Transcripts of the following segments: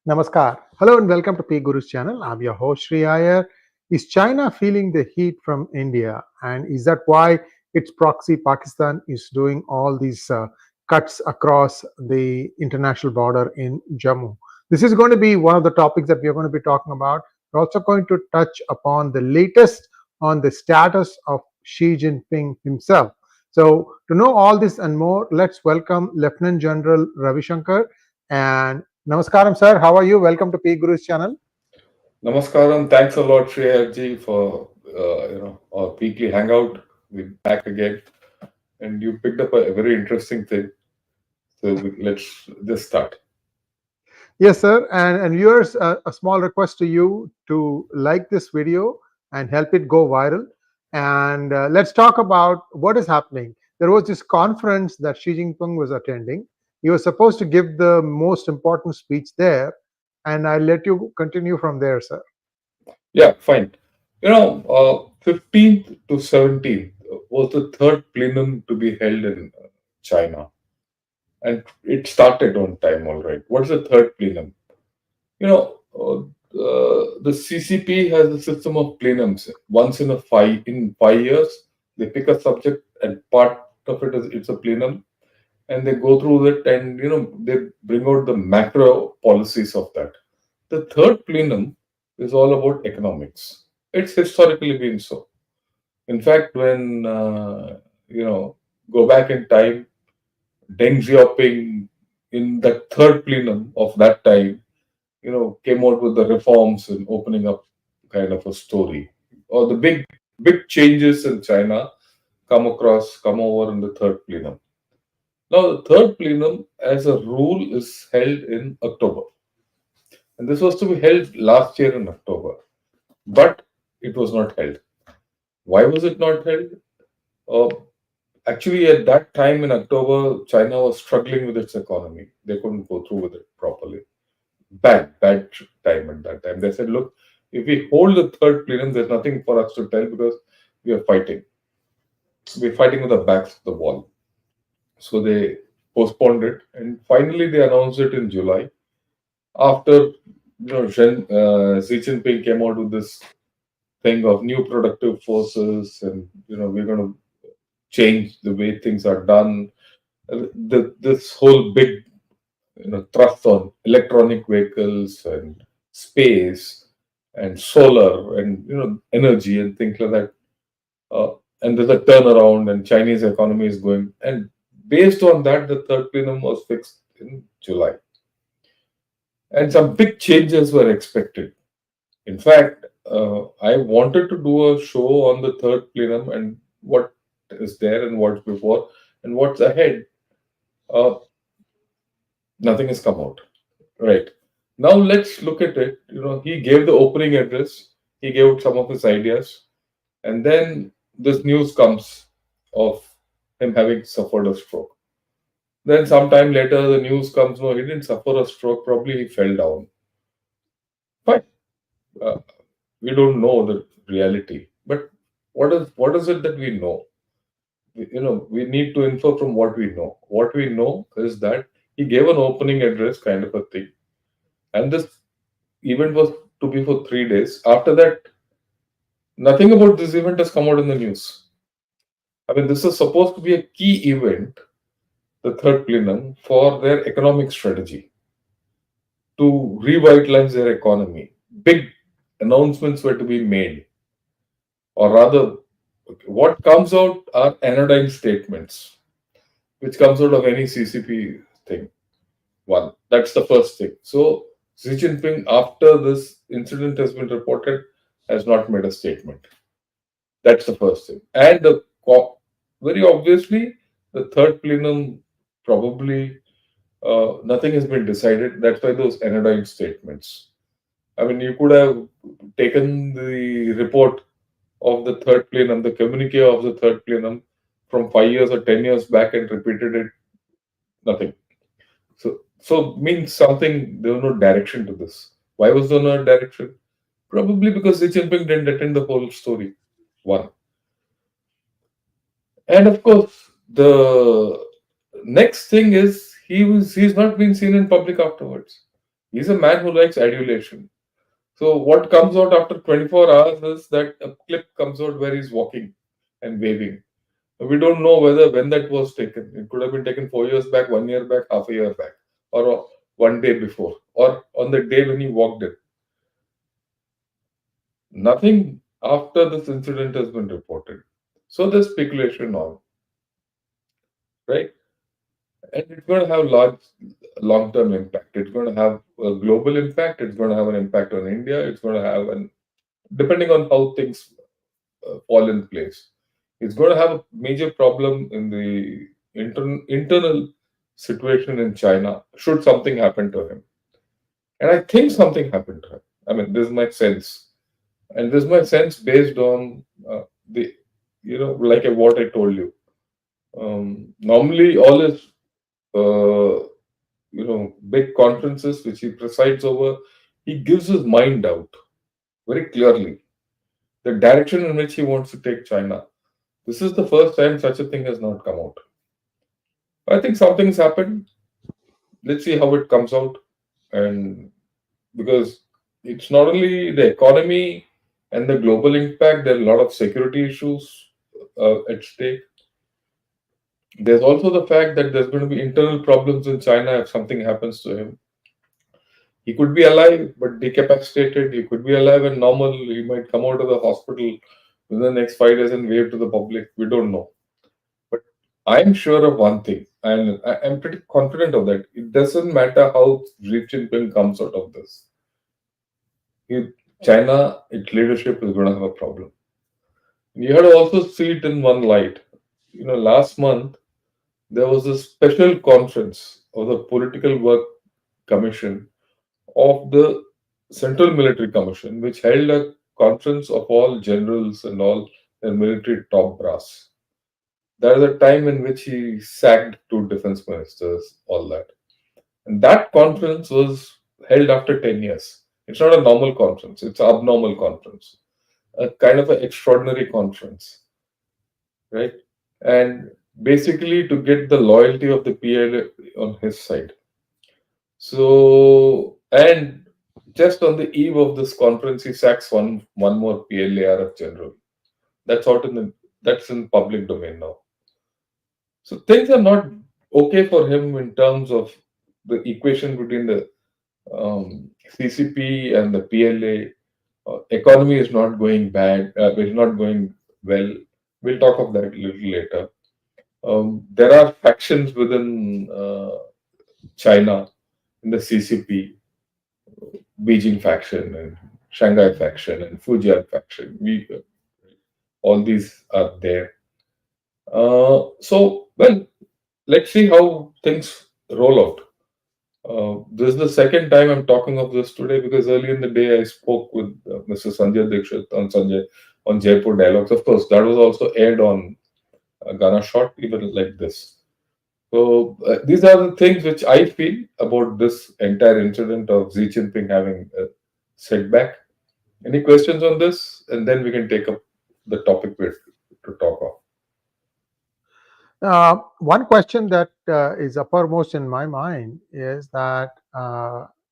Namaskar. Hello and welcome to PGurus channel. I'm your host Sree Iyer. Is China feeling the heat from India? And is that why its proxy Pakistan is doing all these cuts across the international border in Jammu? This is going to be one of the topics that we are going to be talking about. We're also going to touch upon the latest on the status of Xi Jinping himself. So, to know all this and more, let's welcome Lieutenant General Ravi Shankar and Namaskaram, sir. How are you? Welcome to PGurus channel. Namaskaram. Thanks a lot, Sree Iyer ji, for our weekly hangout. We're back again, and you picked up a very interesting thing. So let's just start. Yes, sir. And viewers, a small request to you to like this video and help it go viral. And let's talk about what is happening. There was this conference that Xi Jinping was attending. He was supposed to give the most important speech there, and I'll let you continue from there, sir. Yeah, fine. 15th to 17th was the third plenum to be held in China, and it started on time. All right. What's the third plenum? The CCP has a system of plenums. Once in 5 years, they pick a subject, and part of it is it's a plenum, and they go through it, and they bring out the macro policies of that. The third plenum is all about economics. It's historically been so. In fact, when go back in time, Deng Xiaoping in the third plenum of that time, came out with the reforms and opening up kind of a story. Or the big changes in China come over in the third plenum. Now, the third plenum, as a rule, is held in October. And this was to be held last year in October. But it was not held. Why was it not held? Uh, Actually, at that time in October, China was struggling with its economy. They couldn't go through with it properly. Bad time at that time. They said, look, if we hold the third plenum, there's nothing for us to tell because we are fighting. We're fighting with our backs to the wall. So they postponed it, and finally they announced it in July. After Xi Jinping came out with this thing of new productive forces, and we're going to change the way things are done. This whole big thrust on electronic vehicles and space and solar and energy and things like that. And there's a turnaround, and Chinese economy is going. And based on that, the third plenum was fixed in July, and some big changes were expected. In fact, I wanted to do a show on the third plenum and what is there and what's before and what's ahead. Uh, Nothing has come out. Right. Now let's look at it. He gave the opening address, he gave some of his ideas, and then this news comes of him having suffered a stroke. Then sometime later, the news comes, no, he didn't suffer a stroke, probably he fell down. Fine. Uh, we don't know the reality. But what is it that we know? We need to infer from what we know. What we know is that he gave an opening address kind of a thing. And this event was to be for 3 days. After that, nothing about this event has come out in the news. I mean, this is supposed to be a key event, the third plenum, for their economic strategy to revitalize their economy. Big announcements were to be made, or rather, what comes out are anodyne statements, which comes out of any CCP thing. One, that's the first thing. So, Xi Jinping, after this incident has been reported, has not made a statement. That's the first thing. And very obviously, the third plenum probably nothing has been decided. That's why those anodyne statements. I mean, you could have taken the report of the third plenum, the communique of the third plenum from 5 years or 10 years back and repeated it. Nothing. So means something. There was no direction to this. Why was there no direction? Probably because Xi Jinping didn't attend the whole story. One. And of course, the next thing is he's not been seen in public afterwards. He's a man who likes adulation. So what comes out after 24 hours is that a clip comes out where he's walking and waving. We don't know whether when that was taken. It could have been taken 4 years back, 1 year back, half a year back, or one day before, or on the day when he walked in. Nothing after this incident has been reported. So there's speculation on, right? And it's going to have large long-term impact. It's going to have a global impact. It's going to have an impact on India. It's going to have an, depending on how things fall in place. It's going to have a major problem in the internal situation in China should something happen to him. And I think something happened to him. I mean, this is my sense. And this is my sense based on the, like what I told you. Normally, all his, big conferences which he presides over, he gives his mind out very clearly. The direction in which he wants to take China. This is the first time such a thing has not come out. I think something's happened. Let's see how it comes out. And because it's not only the economy and the global impact, there are a lot of security issues at stake. There's also the fact that there's going to be internal problems in China if something happens to him. He could be alive but decapacitated. He could be alive and normal. He might come out of the hospital within the next 5 days and wave to the public. We don't know. But I'm sure of one thing, and I'm pretty confident of that. It doesn't matter how Xi Jinping comes out of this. China, its leadership is going to have a problem. You have to also see it in one light. Last month, there was a special conference of the Political Work Commission of the Central Military Commission, which held a conference of all generals and all their military top brass. There is a time in which he sacked two defense ministers, all that. And that conference was held after 10 years. It's not a normal conference, it's an abnormal conference, a kind of an extraordinary conference, right? And basically to get the loyalty of the PLA on his side. So, and just on the eve of this conference, he sacks one more PLARF general. That's in public domain now. So things are not okay for him in terms of the equation between the CCP and the PLA. Economy is not going bad. It's not going well. We'll talk of that a little later. There are factions within China in the CCP, Beijing faction and Shanghai faction and Fujian faction. All these are there. So, well, let's see how things roll out. This is the second time I'm talking of this today because earlier in the day I spoke with Mr. Sanjay Dixit on Jaipur Dialogues. Of course, that was also aired on Ghana Short, even like this. So these are the things which I feel about this entire incident of Xi Jinping having a setback. Any questions on this? And then we can take up the topic to talk of. One question that is uppermost in my mind is that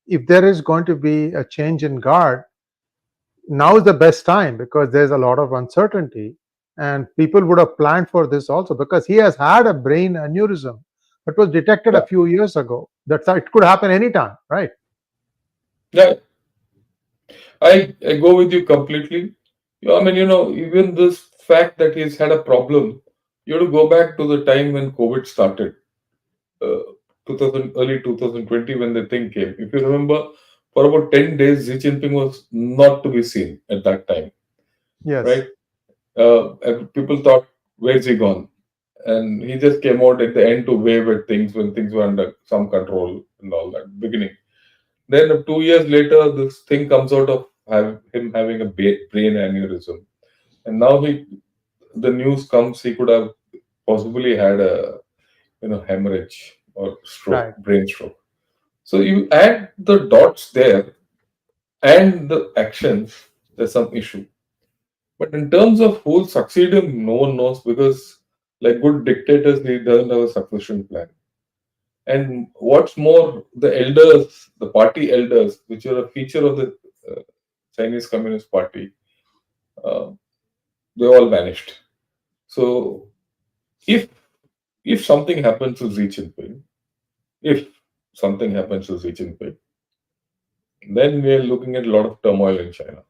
if there is going to be a change in guard, now is the best time because there's a lot of uncertainty and people would have planned for this also because he has had a brain aneurysm that was detected a few years ago. That's how it could happen anytime, right? Yeah, I go with you completely. I mean, even this fact that he's had a problem, you have to go back to the time when COVID started, early 2020 when the thing came. If you remember, for about 10 days, Xi Jinping was not to be seen at that time. Yes. Right? People thought, where's he gone? And he just came out at the end to wave at things when things were under some control and all that, beginning. Then 2 years later, this thing comes out of him having a brain aneurysm. And now the news comes, he could have possibly had a hemorrhage or stroke, Right. brain stroke. So you add the dots there and the actions, there's some issue. But in terms of who'll succeed him, no one knows because, like good dictators, he doesn't have a succession plan. And what's more, the elders, the party elders, which are a feature of the uh, Chinese Communist Party, uh, they all vanished. So if if something happens to Xi Jinping, if something happens to Xi Jinping, then we are looking at a lot of turmoil in China.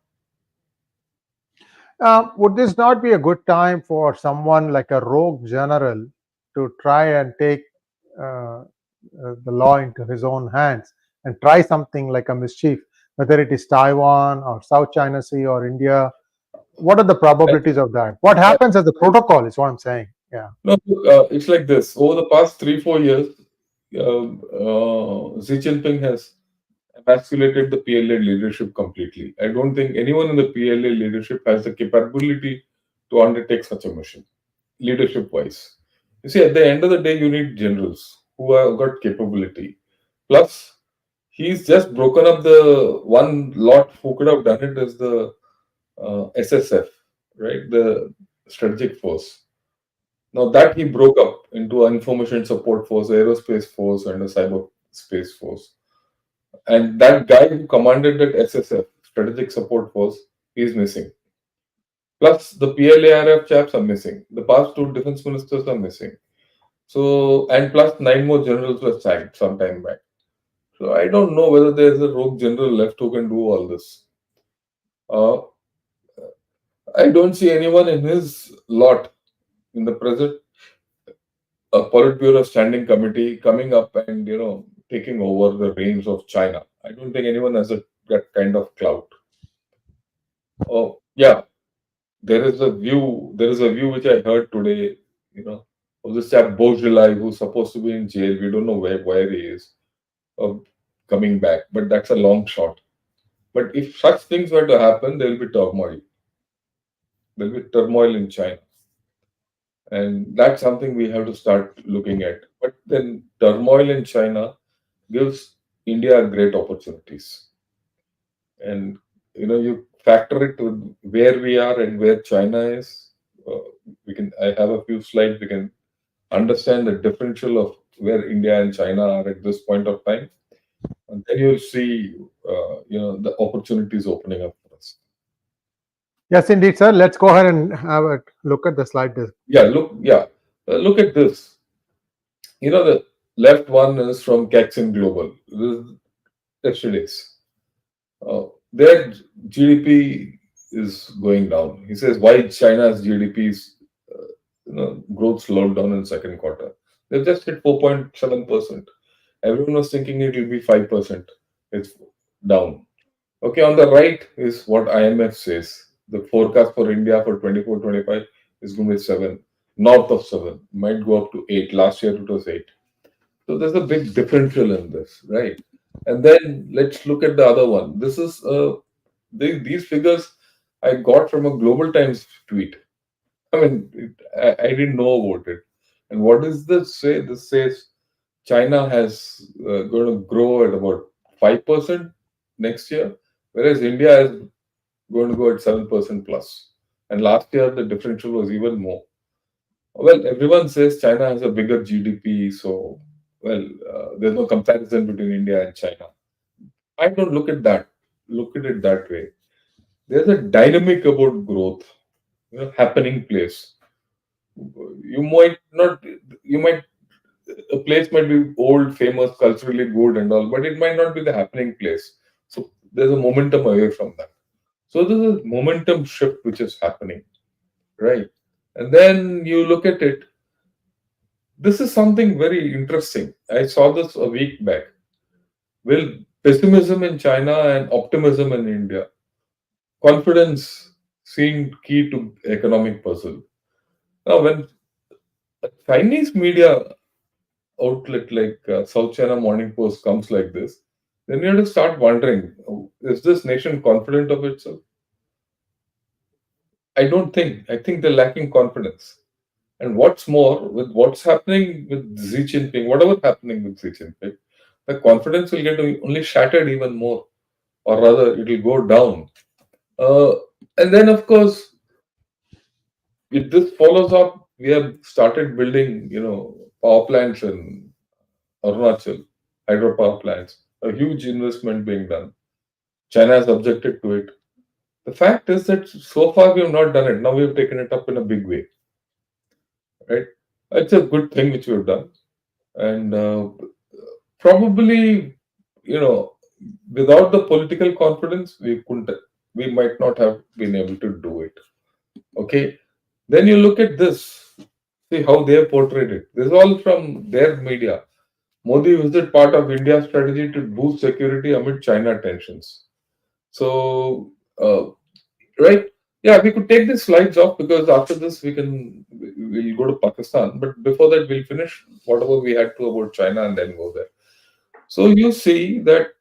Would this not be a good time for someone like a rogue general to try and take uh, the law into his own hands and try something like a mischief, whether it is Taiwan or South China Sea or India? What are the I, probabilities of that? What I, happens as a protocol is what I'm saying. Yeah. no, it's like this. Over the past 3-4 years, Xi Jinping has emasculated the PLA leadership completely. I don't think anyone in the PLA leadership has the capability to undertake such a mission, leadership wise. You see, at the end of the day, you need generals who have got capability. Plus, he's just broken up the one lot who could have done it as the SSF, right? The strategic force. Now that he broke up into an information support force, aerospace force, and a cyber space force. And that guy who commanded that SSF, strategic support force, is missing. Plus, the PLARF chaps are missing. The past two defense ministers are missing. So, and plus nine more generals were sacked some time back. So, I don't know whether there's a rogue general left who can do all this. Uh, I don't see anyone in his lot in the present Politburo Standing Committee coming up and taking over the reins of China. I don't think anyone has that kind of clout. Oh yeah, there is a view. There is a view which I heard today. Of this chap 𝗤𝗚 who's supposed to be in jail. We don't know where he is, of coming back, but that's a long shot. But if such things were to happen, there will be turmoil. There will be turmoil in China. And that's something we have to start looking at. But then turmoil in China gives India great opportunities. And you factor it with where we are and where China is. We can. I have a few slides. We can understand the differential of where India and China are at this point of time, and then you'll see, the opportunities opening up for us. Yes, indeed, sir. Let's go ahead and have a look at the slide. Yeah, look at this. The left one is from Kaxin Global. This is yesterday's. Their GDP is going down. He says why China's GDP is growth slowed down in second quarter. They've just hit 4.7%. Everyone was thinking it will be 5%. It's down. Okay, on the right is what IMF says. The forecast for India for 24-25 is going to be 7, north of 7, might go up to 8. Last year it was 8. So there's a big differential in this, right? And then let's look at the other one. This is these figures I got from a Global Times tweet. I mean, I didn't know about it. And what does this say? This says China has going to grow at about 5% next year, whereas India is going to go at 7% plus. And last year the differential was even more. Well, everyone says China has a bigger GDP, so there's no comparison between India and China. I don't look at that. Look at it that way. There's a dynamic about growth, happening place. You might not. You might a place might be old, famous, culturally good, and all, but it might not be the happening place. So there's a momentum away from that. So there's a momentum shift which is happening, right? And then you look at it. This is something very interesting. I saw this a week back. Will pessimism in China and optimism in India, confidence seemed key to economic puzzle. Now, when a Chinese media outlet like South China Morning Post comes like this, then you have to start wondering: is this nation confident of itself? I don't think. I think they're lacking confidence. And what's more, with what's happening with Xi Jinping, whatever happening with Xi Jinping, the confidence will get only shattered even more, or rather, it will go down. Uh, and then, of course, if this follows up, we have started building, power plants in Arunachal, hydropower plants, a huge investment being done. China has objected to it. The fact is that so far we have not done it. Now we have taken it up in a big way, right? It's a good thing which we have done, and probably, you know, without the political confidence, we might not have been able to do it. Okay, then you look at this, see how they have portrayed it. This is all from their media. Modi visited part of India's strategy to boost security amid China tensions. So, right? Yeah, we could take these slides off because after this we'll go to Pakistan. But before that, we'll finish whatever we had to about China and then go there. So you see that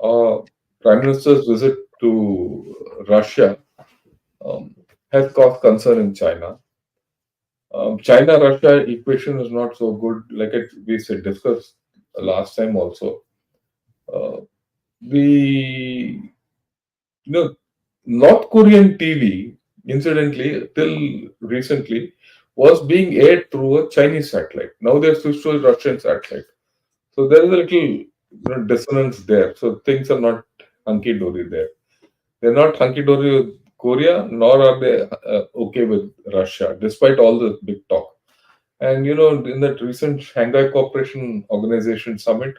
our Prime Minister's visit to Russia um, has caused concern in China. China-Russia equation is not so good, like we said discussed last time also. Uh, the North Korean TV, incidentally, till recently, was being aired through a Chinese satellite. Now they're switched to a Russian satellite. So there is a little dissonance there. So things are not hunky dory there. They're not hunky dory with Korea, nor are they okay with Russia, despite all the big talk. And in that recent Shanghai Cooperation Organization summit,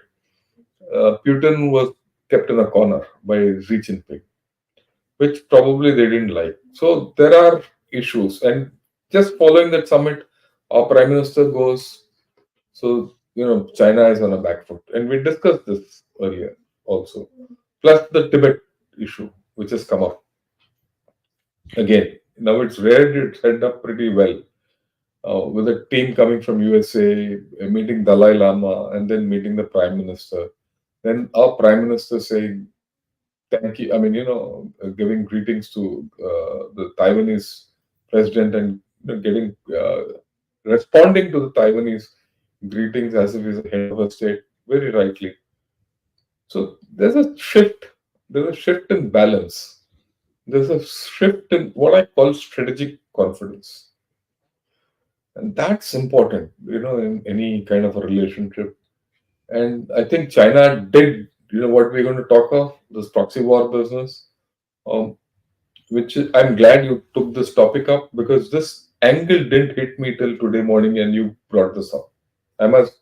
Putin was kept in a corner by Xi Jinping, which probably they didn't like. So there are issues. And just following that summit, our Prime Minister goes, so, China is on a back foot. And we discussed this earlier also. Plus the Tibet issue, which has come up. Again, now it's reared its head up pretty well. With a team coming from USA, meeting Dalai Lama, and then meeting the Prime Minister. Then our Prime Minister saying, thank you. I mean, giving greetings to the Taiwanese president and getting responding to the Taiwanese greetings as if he's the head of a state, very rightly. So there's a shift. There's a shift in balance. There's a shift in what I call strategic confidence, and that's important, in any kind of a relationship. And I think China did, what we're going to talk of, this proxy war business, I'm glad you took this topic up because this angle didn't hit me till today morning and you brought this up. I must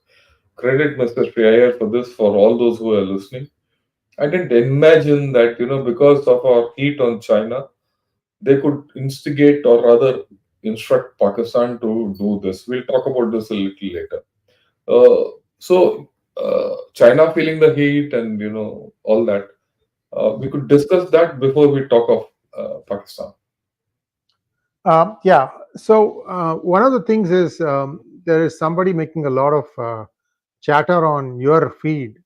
credit Mr. Sree Iyer for this, for all those who are listening. I didn't imagine that, because of our heat on China, they could instigate or rather instruct Pakistan to do this. We'll talk about this a little later. China feeling the heat and all that. We could discuss that before we talk of Pakistan. Yeah. So one of the things is there is somebody making a lot of chatter on your feed.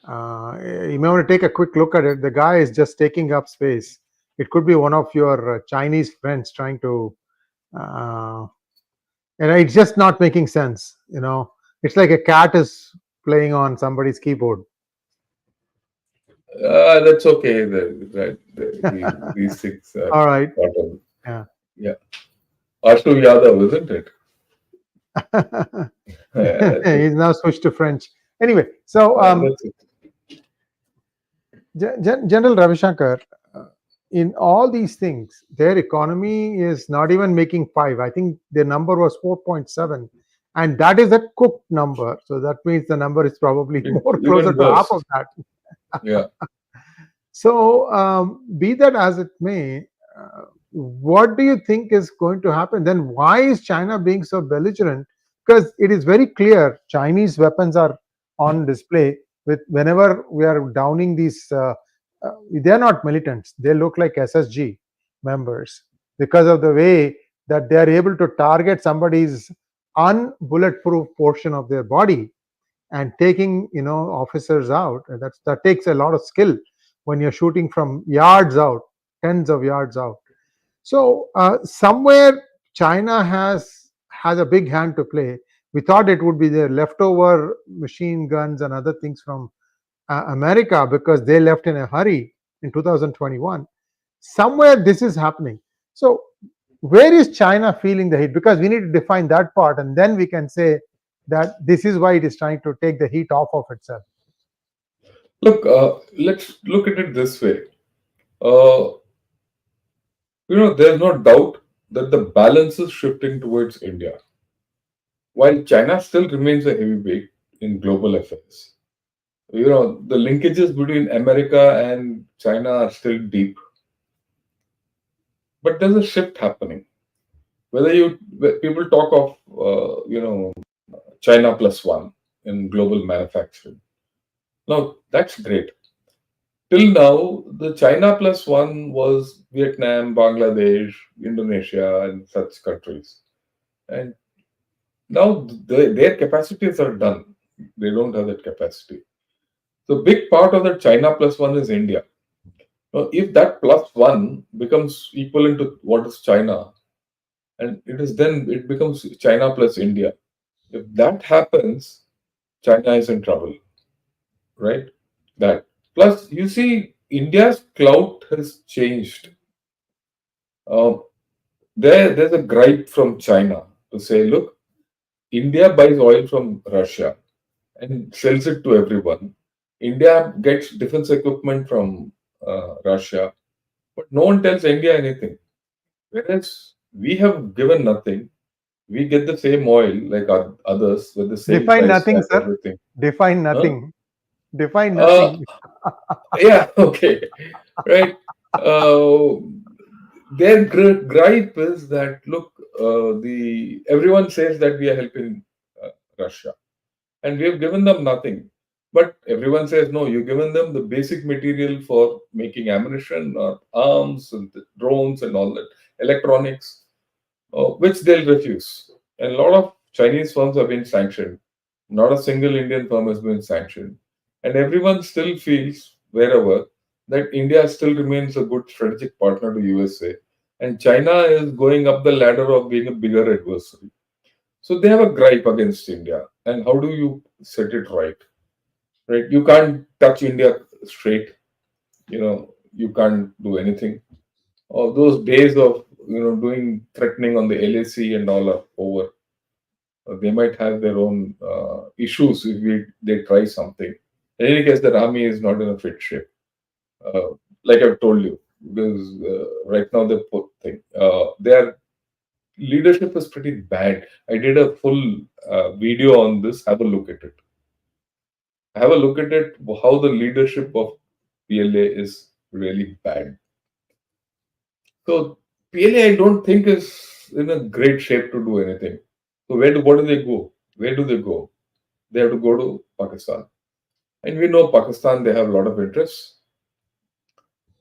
You may want to take a quick look at it. The guy is just taking up space. It could be one of your Chinese friends trying to, it's just not making sense. It's like a cat is playing on somebody's keyboard. That's okay. These things. All right. Yeah. Ashu Yadav, isn't it? He's now switched to French. Anyway, so General Ravi Shankar, in all these things, their economy is not even making 5. I think their number was 4.7, and that is a cooked number. So that means the number is probably more closer to half of that. Yeah. So be that as it may, what do you think is going to happen? Then why is China being so belligerent? Because it is very clear Chinese weapons are on display. Whenever we are downing these, they're not militants. They look like SSG members because of the way that they are able to target somebody's unbulletproof portion of their body and taking officers out. That takes a lot of skill when you're shooting from yards out, tens of yards out. So somewhere China has a big hand to play. We thought it would be their leftover machine guns and other things from America because they left in a hurry in 2021. Somewhere this is happening. So where is China feeling the heat? Because we need to define that part, and then we can say that this is why it is trying to take the heat off of itself? Look, let's look at it this way. Uh, there's no doubt that the balance is shifting towards India. While China still remains a heavyweight in global affairs, the linkages between America and China are still deep. But there's a shift happening. People talk of, China plus one in global manufacturing. Now, that's great. Till now, the China plus one was Vietnam, Bangladesh, Indonesia, and such countries. And now their capacities are done. They don't have that capacity. So, big part of the China plus one is India. Now, if that plus one becomes equivalent to what is China, and it becomes China plus India. If that happens, China is in trouble, right? That plus, you see, India's clout has changed. Uh, there's a gripe from China to say, look, India buys oil from Russia and sells it to everyone. India gets defense equipment from Russia, but no one tells India anything. Whereas we have given nothing, we get the same oil like others with the same Define price nothing, tag, sir. everything. Define Huh? nothing. Define Uh, nothing. yeah, okay, right. Uh, their gripe is that look, the everyone says that we are helping Russia, and we have given them nothing. But everyone says no, you've given them the basic material for making ammunition or arms and the drones and all that electronics, which they'll refuse. And a lot of Chinese firms have been sanctioned. Not a single Indian firm has been sanctioned. And everyone still feels, wherever, that India still remains a good strategic partner to USA. And China is going up the ladder of being a bigger adversary. So they have a gripe against India. And how do you set it right? Right? You can't touch India straight. You can't do anything. Those days of doing threatening on the LAC and all are over. They might have their own issues if they try something. In any case, the army is not in a fit shape, uh, like I've told you, because right now their leadership is pretty bad. I did a full video on this. Have a look at it. Have a look at it. How the leadership of PLA is really bad. So PLA, I don't think is in a great shape to do anything. So what do they go? Where do they go? They have to go to Pakistan. And we know Pakistan, they have a lot of interests.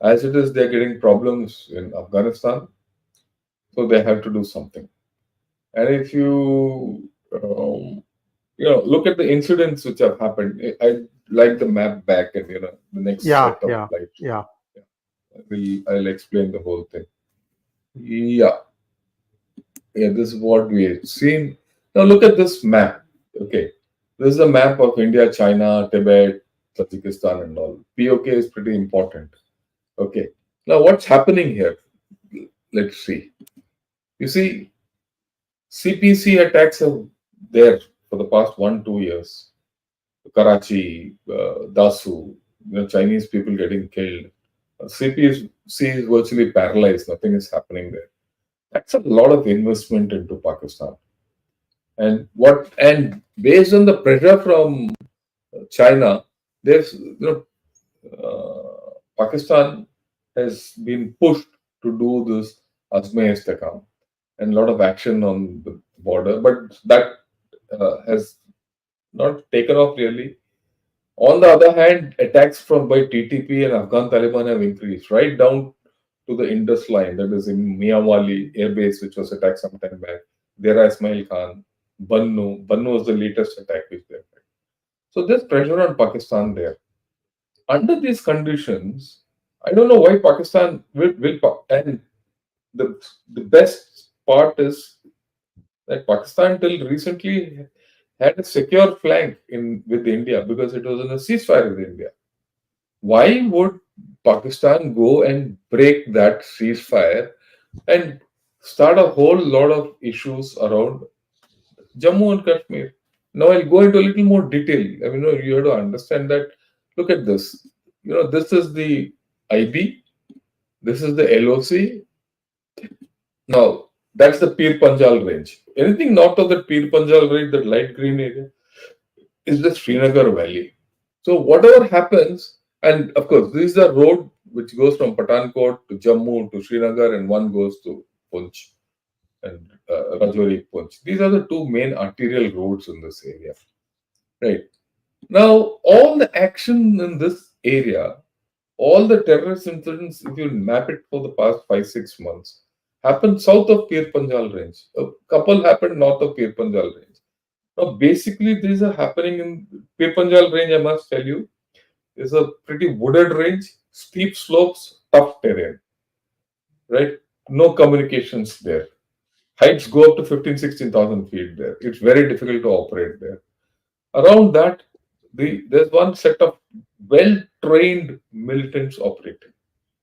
As it is, they're getting problems in Afghanistan. So they have to do something. And if look at the incidents which have happened. I like the map back and, the next Yeah, set of yeah, slides. yeah. I'll explain the whole thing. Yeah. Yeah, this is what we've seen. Now look at this map. Okay. This is a map of India, China, Tibet, Tajikistan, and all. POK is pretty important. Okay. Now what's happening here? Let's see. You see, CPC attacks are there for the past 1-2 years. Karachi, Dasu, Chinese people getting killed. CPC is virtually paralyzed. Nothing is happening there. That's a lot of investment into Pakistan. And based on the pressure from China, there's Pakistan has been pushed to do this 𝗤𝙗𝘲𝘗𝘁 and a lot of action on the border, but that has not taken off really. On the other hand, attacks by TTP and Afghan Taliban have increased right down to the Indus line, that is in Mianwali Air Base, which was attacked some time back. 𝗤𝙗𝘲𝘗𝘁 Khan, Bannu. Bannu was the latest attack which they had. So there's pressure on Pakistan there. Under these conditions, I don't know why Pakistan and the best part is that Pakistan till recently had a secure flank with India because it was in a ceasefire with India. Why would Pakistan go and break that ceasefire and start a whole lot of issues around Jammu and Kashmir? Now I'll go into a little more detail. I mean, you have to understand that. Look at this. This is the IB. This is the LOC. Now that's the Pir Panjal range. Anything north of the Pir Panjal range, that light green area, is the Srinagar Valley. So whatever happens, and of course, this is a road which goes from Pathankot to Jammu to Srinagar, and one goes to Poonch and Rajouri Poonch. These are the two main arterial roads in this area, right? Now, all the action in this area, all the terrorist incidents, if you map it for the past 5 6 months, happened south of Pir Panjal range. A couple happened north of Pir Panjal range. Now, basically, these are happening in Pir Panjal range. I must tell you, is a pretty wooded range, steep slopes, tough terrain, right? No communications there. Heights go up to 15 16,000 feet there. It's very difficult to operate there. Around that, there's one set of well-trained militants operating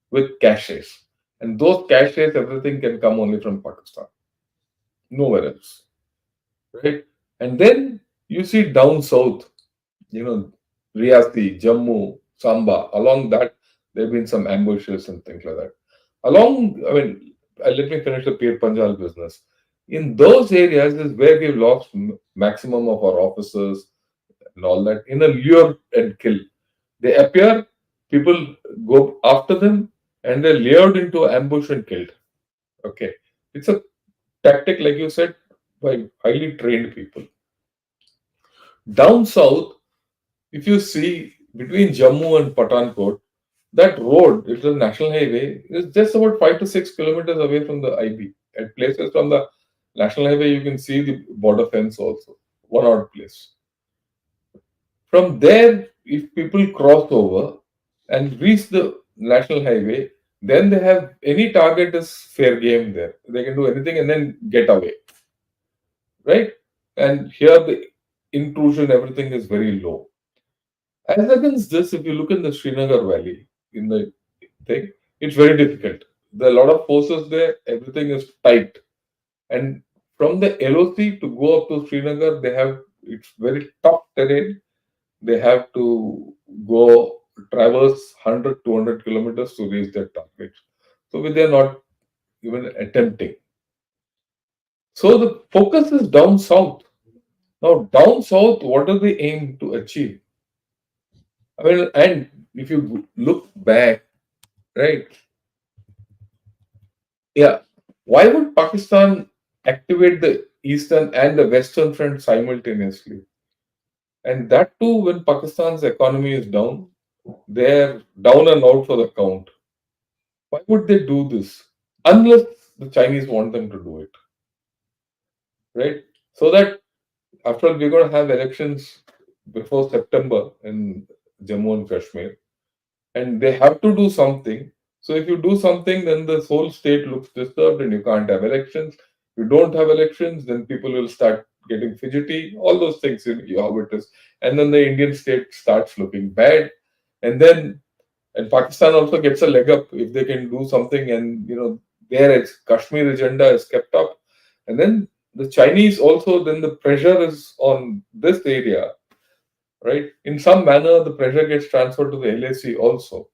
with caches. And those caches, everything can come only from Pakistan, nowhere else, right? And then you see down south, you know, Riyasi, Jammu, Samba, along that, there have been some ambushes and things like that. Let me finish the Pir Panjal business. In those areas is where we've lost maximum of our officers and all that in a lure and kill. They appear, people go after them, and they're lured into ambush and killed. Okay. It's a tactic, like you said, by highly trained people. Down south, if you see between Jammu and Pathankot, that road, it's a national highway, is just about 5 to 6 kilometers away from the IB. At places from the national highway, you can see the border fence also, one odd place. From there, if people cross over and reach the national highway, then they have any target is fair game there. They can do anything and then get away, right? And here the intrusion, everything is very low. As against this, if you look in the Srinagar Valley, in the thing, it's very difficult. There are a lot of forces there, everything is tight. And from the LOC to go up to Srinagar, it's very tough terrain. They have to go traverse 100, 200 kilometers to reach their target. So they're not even attempting. So the focus is down south. Now, down south, what do they aim to achieve? And if you look back, right? Yeah, why would Pakistan activate the eastern and the western front simultaneously? And that too, when Pakistan's economy is down, they're down and out for the count. Why would they do this? Unless the Chinese want them to do it, right? So that after all, we're going to have elections before September in Jammu and Kashmir, and they have to do something. So if you do something, then the whole state looks disturbed and you can't have elections. If you don't have elections, then people will start getting fidgety, all those things, how it is. And then the Indian state starts looking bad. And Pakistan also gets a leg up if they can do something, and their Kashmir agenda is kept up. And then the Chinese also, then the pressure is on this area, right? In some manner, the pressure gets transferred to the LAC also.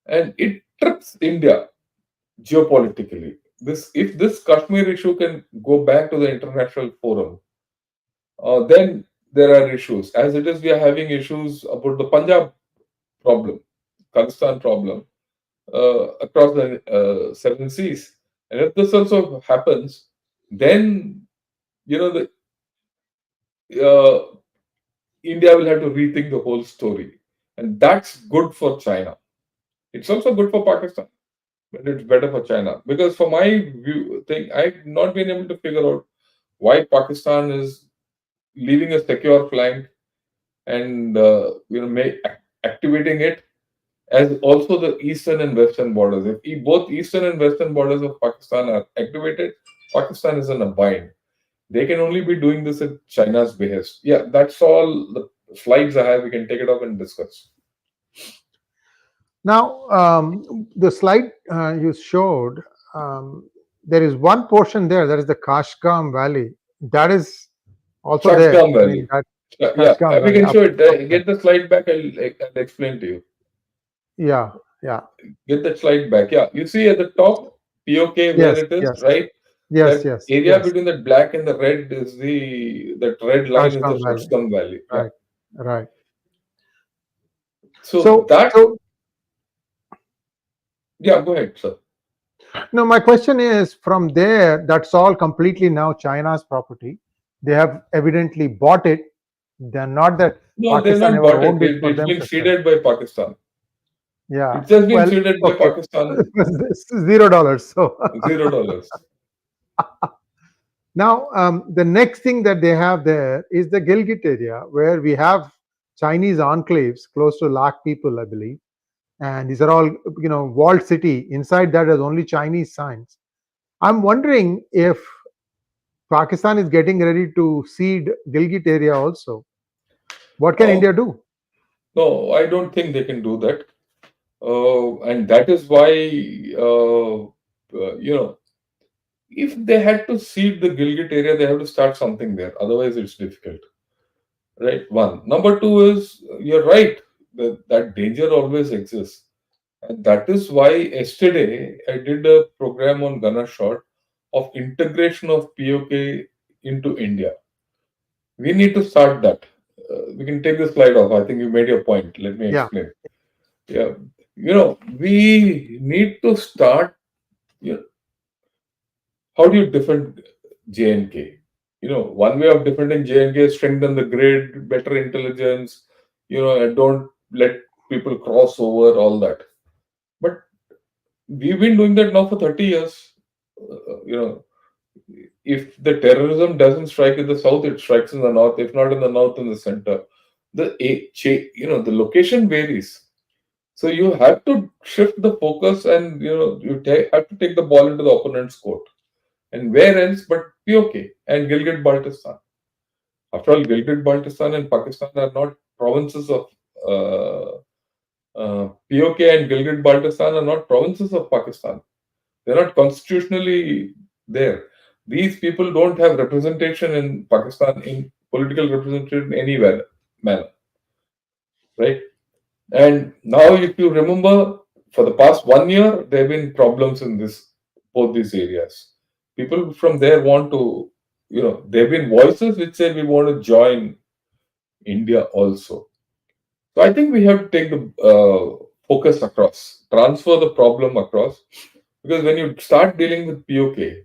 And it trips India geopolitically. If this Kashmir issue can go back to the international forum, then there are issues. As it is, we are having issues about the Punjab problem, Pakistan problem, across the seven seas. And if this also happens, then the India will have to rethink the whole story, and that's good for China. It's also good for Pakistan, but it's better for China, because for my view thing, I've not been able to figure out why Pakistan is leaving a secure flank and activating it as also the eastern and western borders. If both eastern and western borders of Pakistan are activated, Pakistan is in a bind. They can only be doing this at China's behest. Yeah, that's all the slides I have. We can take it up and discuss. Now, the slide you showed, there is one portion there, that is the Kashgam Valley. That is Also there. 𝗤𝙗𝘗 I mean Valley. that Yeah, Kashgar we Valley can up show it. up there. Get the slide back. I'll explain to you. Yeah, yeah. Get that slide back. Yeah, you see at the top, POK where Yes, it is, yes, right? yes, That yes, area yes. between the black and the red is that red line is the Kashgar Valley. 𝗤𝗗𝘗 Valley. Yeah. Right, right. So So, that, so yeah, go ahead, sir. now my question is, from there, that's all completely now China's property. They have evidently bought it. They're not that No, they're Pakistan not ever bought it. owned it for It's them been to sell. ceded by Pakistan. Yeah. It's just been Well, ceded by okay. Pakistan, It's $0. So $0. now the next thing that they have there is the Gilgit area, where we have Chinese enclaves close to lakh people, I believe, and these are all walled city. Inside that is only Chinese signs. I'm wondering if Pakistan is getting ready to cede Gilgit area also. What can Oh, India do? no, I don't think they can do that. And that is why, you know, if they had to cede the Gilgit area, they have to start something there. Otherwise, it's difficult. Right? One. Number two is, you're right, that danger always exists. And that is why yesterday I did a program on gunner of integration of POK into India. We need to start that. We can take the slide off. I think you made your point. Let me Yeah, explain. Yeah. We need to start. You know, how do you defend JNK? One way of defending JNK is strengthen the grid, better intelligence, and don't let people cross over, all that. But we've been doing that now for 30 years. If the terrorism doesn't strike in the south, it strikes in the north. If not in the north, in the center. The location varies. So you have to shift the focus, and have to take the ball into the opponent's court. And where else but POK and Gilgit-Baltistan? After all, Gilgit-Baltistan and Pakistan are not provinces of POK, and Gilgit-Baltistan are not provinces of Pakistan. They're not constitutionally there. These people don't have representation in Pakistan, in political representation in any manner, right? And now, if you remember, for the past 1 year, there have been problems in both these areas. People from there want to, there have been voices which say we want to join India also. So I think we have to take the focus across, transfer the problem across, because when you start dealing with POK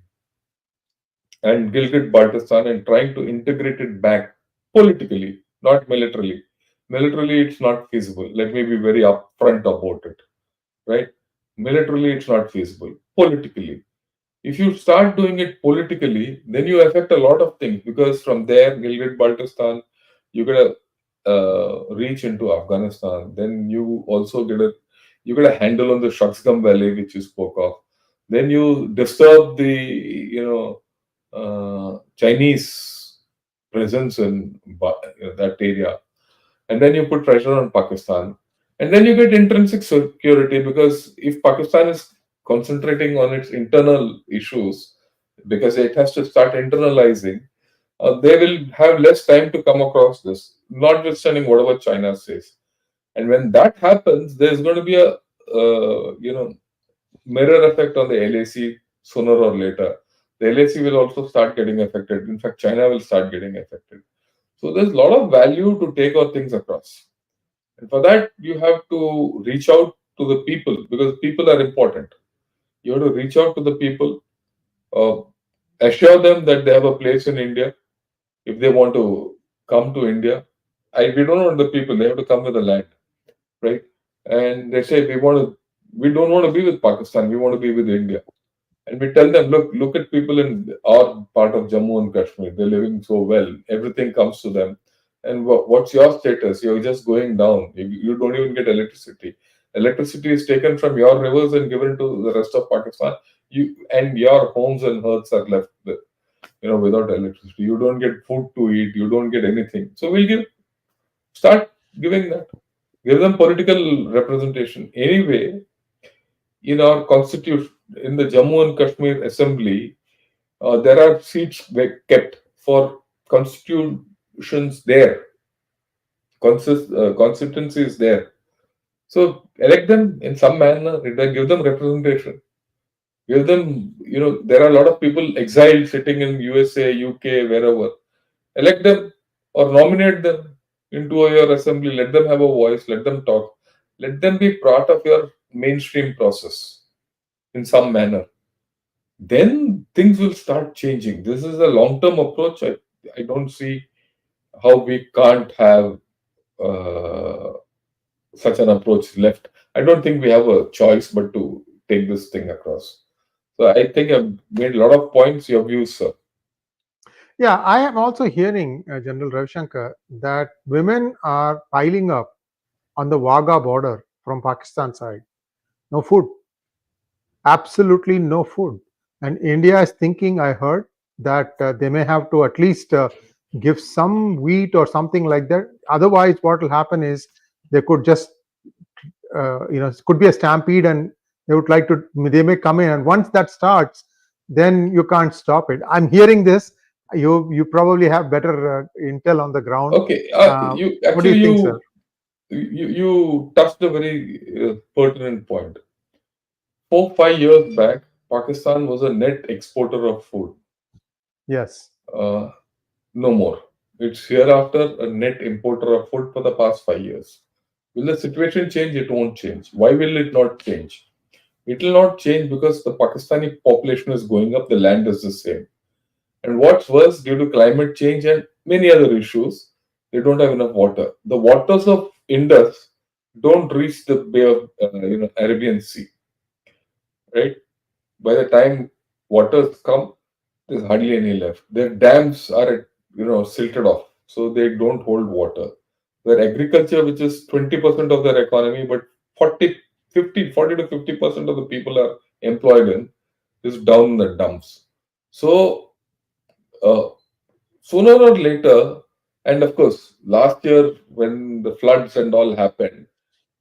and Gilgit-Baltistan and trying to integrate it back politically, not militarily. Militarily, it's not feasible. Let me be very upfront about it, right? Militarily, it's not feasible. Politically, if you start doing it politically, then you affect a lot of things, because from there, Gilgit-Baltistan, you get a reach into Afghanistan. Then you get a handle on the 𝗤𝗏𝘗 Valley, which you spoke of. Then you disturb the Chinese presence in that area, and then you put pressure on Pakistan, and then you get intrinsic security, because if Pakistan is concentrating on its internal issues, because it has to start internalizing, they will have less time to come across this, notwithstanding whatever China says. And when that happens, there's going to be a mirror effect on the LAC sooner or later. The LAC will also start getting affected. In fact, China will start getting affected. So there's a lot of value to take our things across. And for that, you have to reach out to the people, because people are important. You have to reach out to the people, uh, assure them that they have a place in India if they want to come to India. We don't want the people, they have to come with the land, right? And they say we don't want to be with Pakistan, we want to be with India. And we tell them, look at people in our part of Jammu and Kashmir. They're living so well. Everything comes to them. And what's your status? You're just going down. You don't even get electricity. Electricity is taken from your rivers and given to the rest of Pakistan. And your homes and hearths are left without electricity. You don't get food to eat. You don't get anything. So start giving that. Give them political representation. Anyway, in our constitution, in the Jammu and Kashmir Assembly, there are seats kept for constitutions there, constituency is there. So elect them in some manner, give them representation. Give them, there are a lot of people exiled sitting in USA, UK, wherever. Elect them or nominate them into your assembly. Let them have a voice. Let them talk. Let them be part of your mainstream process in some manner. Then things will start changing. This is a long-term approach. I don't see how we can't have uh, such an approach left. I don't think we have a choice but to take this thing across. So I think I've made a lot of points. Your views, sir. Yeah, I am also hearing, General Ravi Shankar, that women are piling up on the Wagah border from Pakistan side. No food, absolutely no food. And India is thinking, I heard, that they may have to at least give some wheat or something like that. Otherwise, what will happen is they could just, it could be a stampede, and they would like to, they may come in. And once that starts, then you can't stop it. I'm hearing this. You probably have better intel on the ground. Okay, you What do actually you think, sir? you touched a very pertinent point. 4-5 years back, Pakistan was a net exporter of food. Yes. Uh, no more. It's hereafter a net importer of food for the past 5 years. Will the situation change? It won't change. Why will it not change? It will not change because the Pakistani population is going up, the land is the same. And what's worse, due to climate change and many other issues, they don't have enough water. The waters of Indus don't reach the Bay of Arabian Sea, right? By the time waters come, there's hardly any left. Their dams are silted off, so they don't hold water. Their agriculture, which is 20% of their economy, but 40 to 50% of the people are employed in, is down in the dumps. So uh, sooner or later, and of course, last year when the floods and all happened,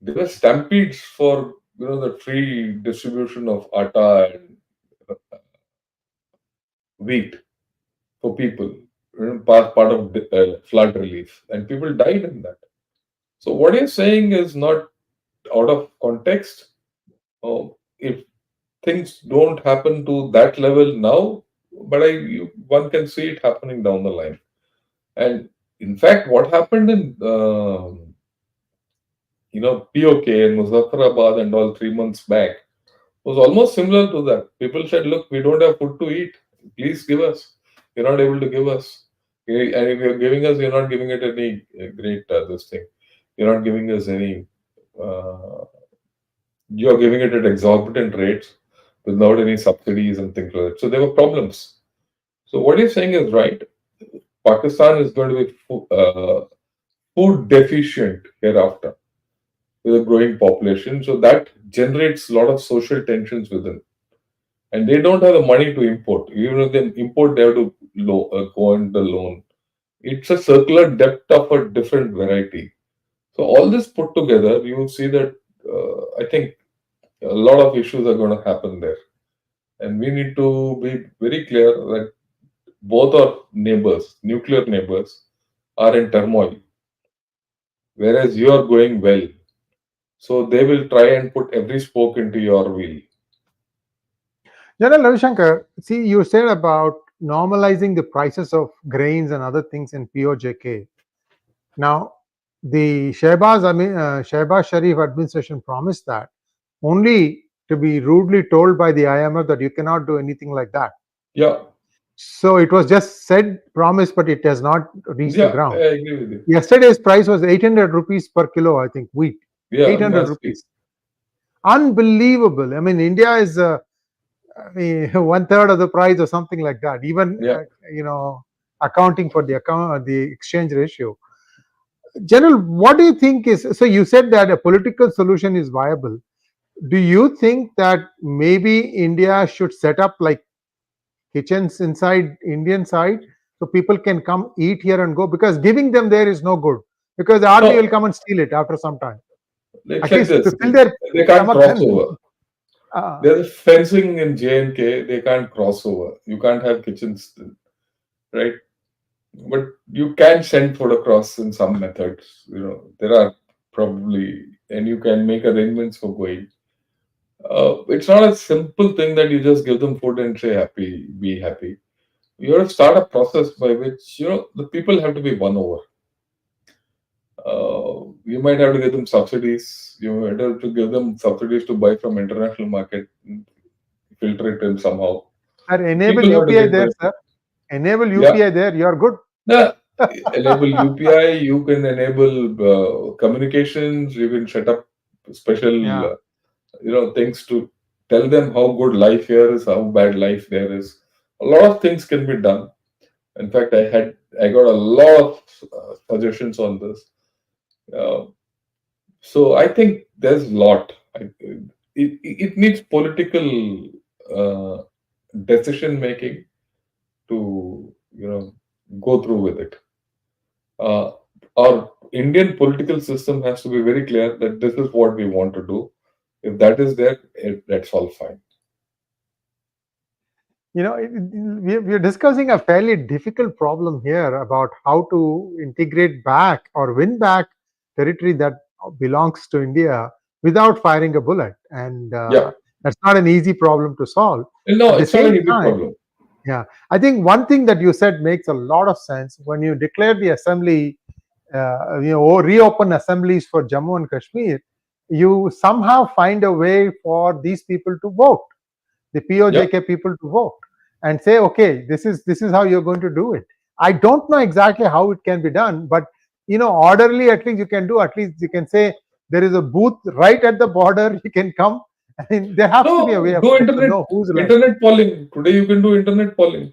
there were stampedes for the free distribution of atta and wheat for people, part of flood relief, and people died in that. So what you're saying is not out of context. If things don't happen to that level now, but one can see it happening down the line. And in fact, what happened in POK and Muzaffarabad and all 3 months back was almost similar to that. People said, "Look, we don't have food to eat. Please give us. You're not able to give us, and if you're giving us, you're not giving it any great this thing. You're not giving us any. Uh, you're giving it at exorbitant rates without any subsidies and things like that. So there were problems. So what you're saying is right. Pakistan is going to be food deficient hereafter with a growing population. So that generates a lot of social tensions within. And they don't have the money to import. Even if they import, they have to go on the loan. It's a circular debt of a different variety. So all this put together, you will see that I think a lot of issues are going to happen there. And we need to be very clear that both our neighbors, nuclear neighbors, are in turmoil, whereas you are going well. So they will try and put every spoke into your wheel. General Ravi Shankar, see, you said about normalizing the prices of grains and other things in POJK. Now, the Shehbaz Sharif administration promised that, only to be rudely told by the IMF that you cannot do anything like that. Yeah. So it was just said, promise, but it has not reached the Yeah, I ground. agree with you. Yesterday's price was 800 rupees per kilo, I think, wheat. Yeah, 800 massive. rupees. Unbelievable. I mean, India is 1/3 of the price or something like that. Even Yeah. accounting for the exchange ratio. General, what do you think is, so you said that a political solution is viable. Do you think that maybe India should set up like kitchens inside Indian side so people can come eat here and go? Because giving them there is no good, because the army No, will come and steal it after some time. it's At like least to this. fill their They can't stomach. cross over. Uh, There's fencing in J&K. They can't cross over. You can't have kitchens, right? But you can send food across in some methods. There are probably, and you can make arrangements for going. It's not a simple thing that you just give them food and say happy, be happy. You have to start a process by which the people have to be won over. You might have to give them subsidies. You might have to give them subsidies to buy from international market, filter it in somehow. Sir, enable People have to UPI get there, their, sir. Enable yeah. UPI there. You are good. Yeah, enable UPI. You can enable communications. You can set up special, Yeah. things to tell them how good life here is, how bad life there is. A lot of things can be done. In fact, I got a lot of suggestions on this. Uh, so I think there's a lot. It needs political uh, decision making to go through with it. uh, our Indian political system has to be very clear that this is what we want to do. If that is there, that's all fine. We're discussing a fairly difficult problem here about how to integrate back or win back territory that belongs to India without firing a bullet. And Yeah. that's not an easy problem to solve. No, At the it's not same an easy time, problem. yeah, I think one thing that you said makes a lot of sense. When you declare the assembly, or reopen assemblies for Jammu and Kashmir, you somehow find a way for these people to vote, the Yeah. POJK people to vote, and say, okay, this is how you're going to do it. I don't know exactly how it can be done, but orderly, at least you can do. At least you can say there is a booth right at the border. You can come. I mean, there has to be a No, way of do us to know who's right. internet polling. Today you can do internet polling.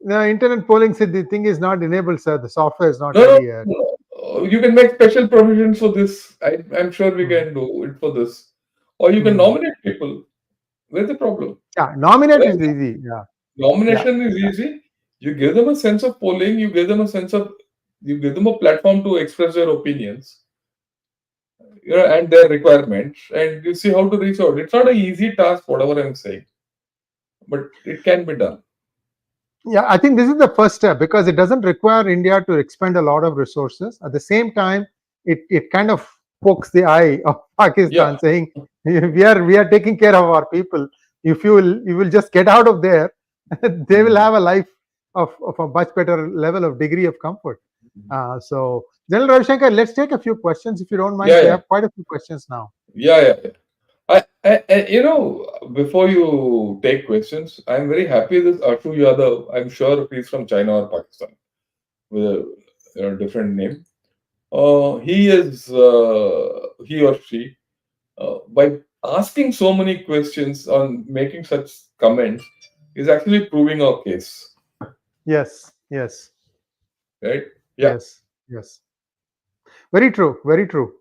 The internet polling said the thing is not enabled, sir. The software is not No, no, ready yet. no. You can make special provisions for this. I'm sure we Hmm. can do it for this. Or you can Hmm. nominate people. Where's the problem? Yeah, nominate Well, is easy. Yeah, yeah, nomination is easy. You give them a sense of polling. You give them a platform to express their opinions, and their requirements, and you see how to reach out. It's not an easy task, whatever I'm saying, but it can be done. yeah. I think this is the first step because it doesn't require India to expend a lot of resources. At the same time, it kind of pokes the eye of Yeah. Pakistan, saying we are taking care of our people. If you will just get out of there, they will Mhm. have a life of a much better level of degree of comfort. So, General Ravi Shankar, let's take a few questions if you don't mind. Yeah, We yeah, have quite a few questions now. yeah, yeah. Yeah. Before you take questions, I'm very happy this Ashu Yadav. I'm sure he's from China or Pakistan with a different name. He or she, by asking so many questions on making such comments, is actually proving our case, Yes, yes, right? Yeah. yes, yes. Very true, very true.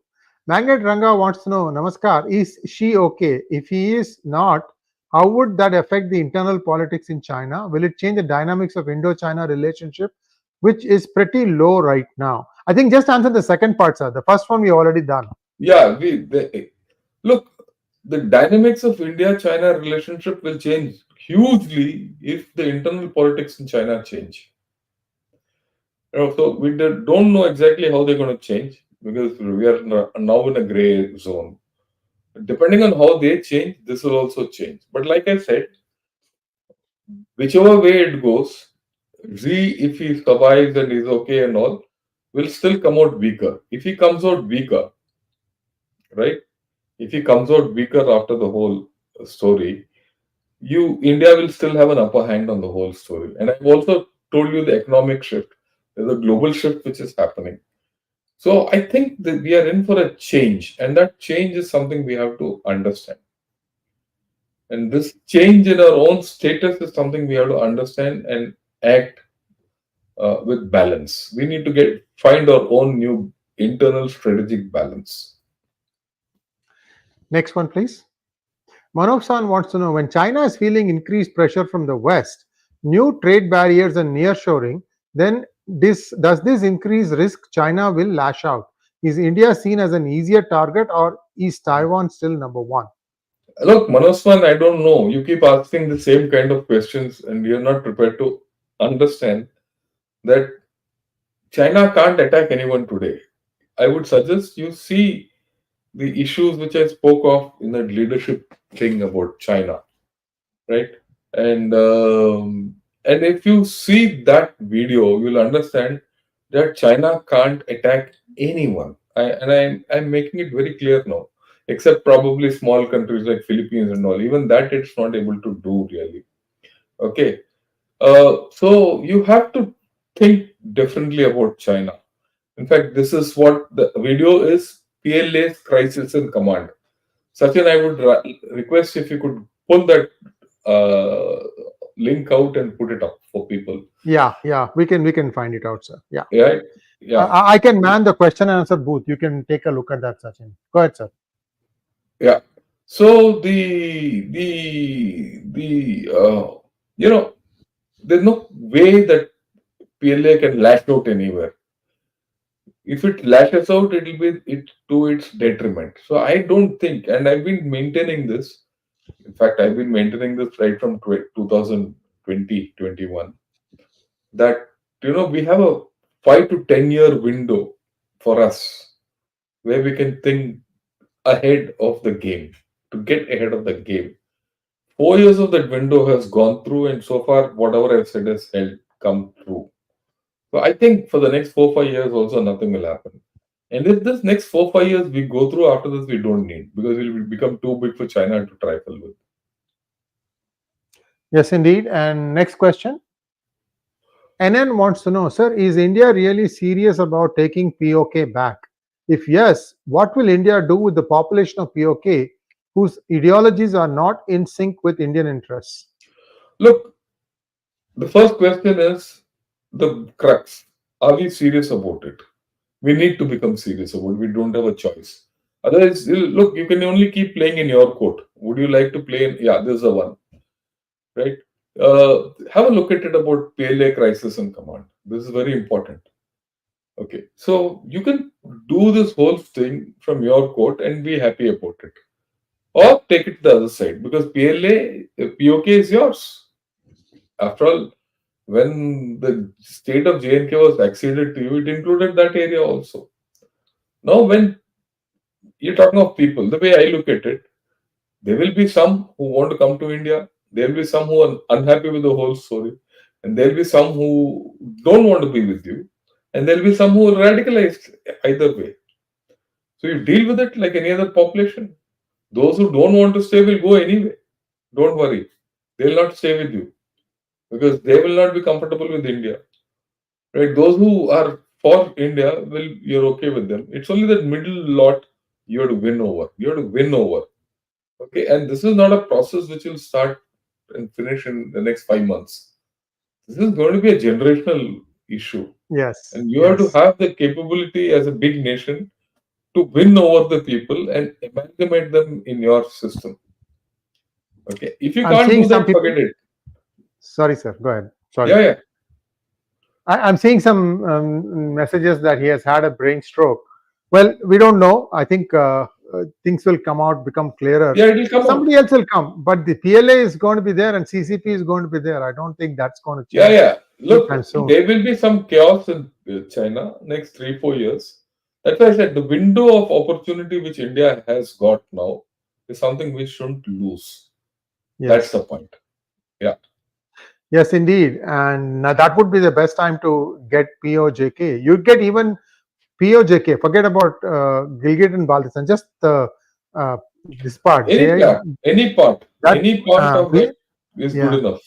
Magnet Ranga wants to know, Namaskar, is she okay? If he is not, how would that affect the internal politics in China? Will it change the dynamics of Indo-China relationship, which is pretty low right now? I think just answer the second part, sir. The first one we already done. Yeah, look, the dynamics of India-China relationship will change hugely if the internal politics in China change. So we don't know exactly how they're going to change because we are now in a gray zone. Depending on how they change, this will also change. But like I said, whichever way it goes, Z, if he survives and is okay and all, will still come out weaker. If he comes out weaker, right? If he comes out weaker after the whole story, India will still have an upper hand on the whole story. And I've also told you the economic shift. There's a global shift which is happening. So I think that we are in for a change, and that change is something we have to understand. And this change in our own status is something we have to understand and act with balance. We need to find our own new internal strategic balance. Next one, please. Manoj San wants to know, when China is feeling increased pressure from the West, new trade barriers and nearshoring, then does this increase risk China will lash out? Is India seen as an easier target or is Taiwan still number one? Look, Manaswan, I don't know. You keep asking the same kind of questions, and you're not prepared to understand that China can't attack anyone today. I would suggest you see the issues which I spoke of in that leadership thing about China, right? And and if you see that video, you'll understand that China can't attack anyone. I'm making it very clear now, except probably small countries like Philippines and all. Even that it's not able to do really. Okay, so you have to think differently about China. In fact, this is what the video is: PLA's crisis in command. Sachin, I would request if you could pull that uh, link out and put it up for people. Yeah, we can find it out, sir. Yeah. Yeah, yeah, I can man the question and answer booth. You can take a look at that, Sachin. Go ahead, sir. yeah. So the there's no way that PLA can lash out anywhere. If it lashes out, it'll be it to its detriment. So I don't think, and I've been maintaining this. In fact, I've been maintaining this right from 2020, 21, that we have a 5 to 10 year window for us where we can think ahead of the game, to get ahead of the game. 4 years of that window has gone through, and so far whatever I've said has held come true. So I think for the next 4 5 years also nothing will happen. And if this next 4 5 years we go through, after this we don't need, because it will become too big for China to trifle with. Yes, indeed. And next question. NN wants to know, sir, is India really serious about taking POK back? If yes, what will India do with the population of POK whose ideologies are not in sync with Indian interests? Look, the first question is the crux. Are we serious about it? We need to become serious about it. We don't have a choice. Otherwise, look, you can only keep playing in your court. Would you like to play in? Yeah, this is the one, right? Have a look at it about PLA crisis and command. This is very important. Okay, so you can do this whole thing from your court and be happy about it, or take it to the other side, because POK is yours. After all, when the state of JNK was acceded to you, it included that area also. Now, when you're talking of people, the way I look at it, there will be some who want to come to India, there will be some who are unhappy with the whole story, and there will be some who don't want to be with you, and there will be some who are radicalized either way. So you deal with it like any other population. Those who don't want to stay will go anyway. Don't worry. They'll not stay with you because they will not be comfortable with India. Right? Those who are for India, you're okay with them. It's only that middle lot you have to win over. You have to win over. Okay, and this is not a process which will start and finish in the next 5 months. This is going to be a generational issue, Yes, and you have to yes. have the capability as a big nation to win over the people and amalgamate them in your system. Okay, if you I'm can't seeing do some that, people. forget it. Sorry, sir. Go ahead. Sorry. Yeah, yeah. I'm seeing some messages that he has had a brain stroke. Well, we don't know. I think things will come out, become clearer. Yeah, it will come out. Somebody else will come, but the PLA is going to be there and CCP is going to be there. I don't think that's going to Yeah, change yeah. anytime Look, soon. there will be some chaos in China next 3 4 years. That's why I said the window of opportunity which India has got now is something we shouldn't lose. That's Yes. the point. Yeah. Yes, indeed. And that would be the best time to get POJK. You'd get even POJK. Forget about Gilgit and Baltistan. Just uh, this part. Any J, part, any part, that any part of that is good yeah. enough.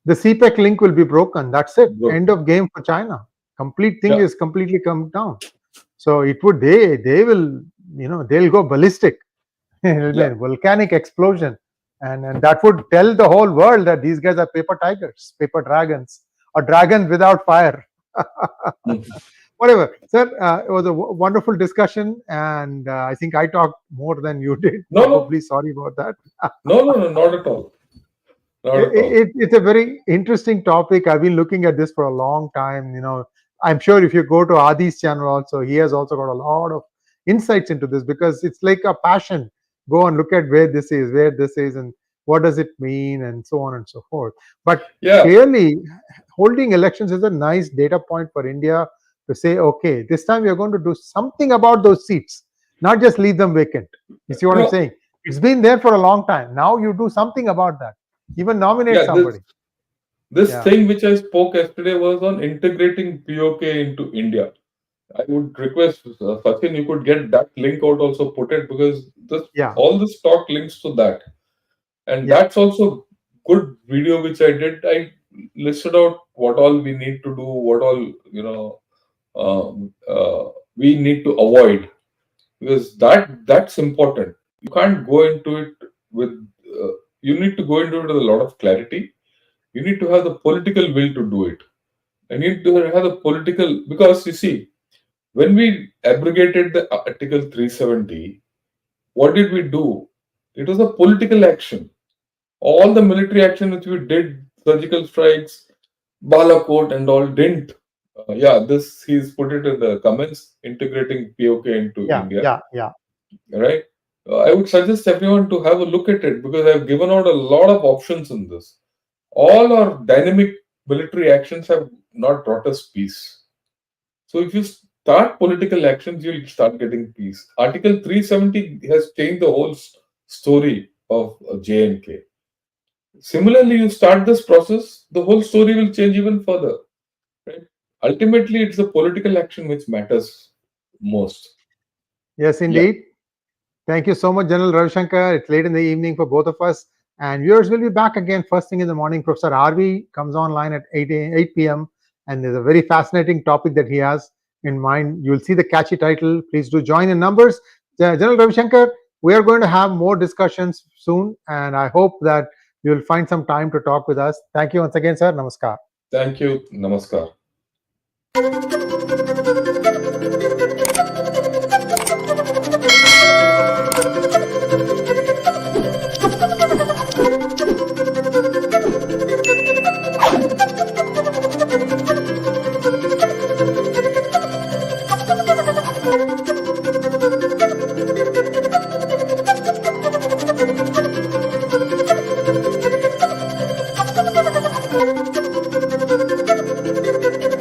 The CPEC link will be broken. That's it. Good. End of game for China. Complete thing Yeah. is completely come down. So it would they will they'll go ballistic. It'll be Yeah. a volcanic explosion, and that would tell the whole world that these guys are paper tigers, paper dragons, or dragons without fire. Mhm. Whatever, sir. It was a wonderful discussion, and I think I talked more than you did. No, no, Probably sorry about that. no, not at all. Not at all. It's a very interesting topic. I've been looking at this for a long time. I'm sure if you go to Adi's channel also, he has also got a lot of insights into this because it's like a passion. Go and look at where this is, and what does it mean, and so on and so forth. But Yeah. clearly, holding elections is a nice data point for India to say, okay, this time we are going to do something about those seats, not just leave them vacant. You see what I'm saying? It's been there for a long time. Now you do something about that. Even nominate somebody. This thing which I spoke yesterday was on integrating POK into India. I would request Sachin, you could get that link out, also put it, because all this talk links to that. And that's also good video which I did. I listed out what all we need to do, what all we need to avoid, because that's important. You can't go into it with. You need to go into it with a lot of clarity. You need to have the political will to do it. And you need to have the political, because you see, when we abrogated the Article 370, what did we do? It was a political action. All the military action which we did, surgical strikes, Balakot and all, didn't. He's put it in the comments, integrating POK into India. Right? I would suggest everyone to have a look at it, because I've given out a lot of options in this. All our dynamic military actions have not brought us peace. So if you start political actions, you'll start getting peace. Article 370 has changed the whole story of J&K. Similarly, you start this process, the whole story will change even further. Right? Ultimately, it's the political action which matters most. Yes, indeed. Thank you so much, General Ravi Shankar. It's late in the evening for both of us. And viewers will be back again first thing in the morning. Professor Ravi comes online at 8 p.m. And there's a very fascinating topic that he has in mind. You'll see the catchy title. Please do join in numbers. General Ravi Shankar, we are going to have more discussions soon. And I hope that you'll find some time to talk with us. Thank you once again, sir. Namaskar. Thank you. Namaskar. Thank you.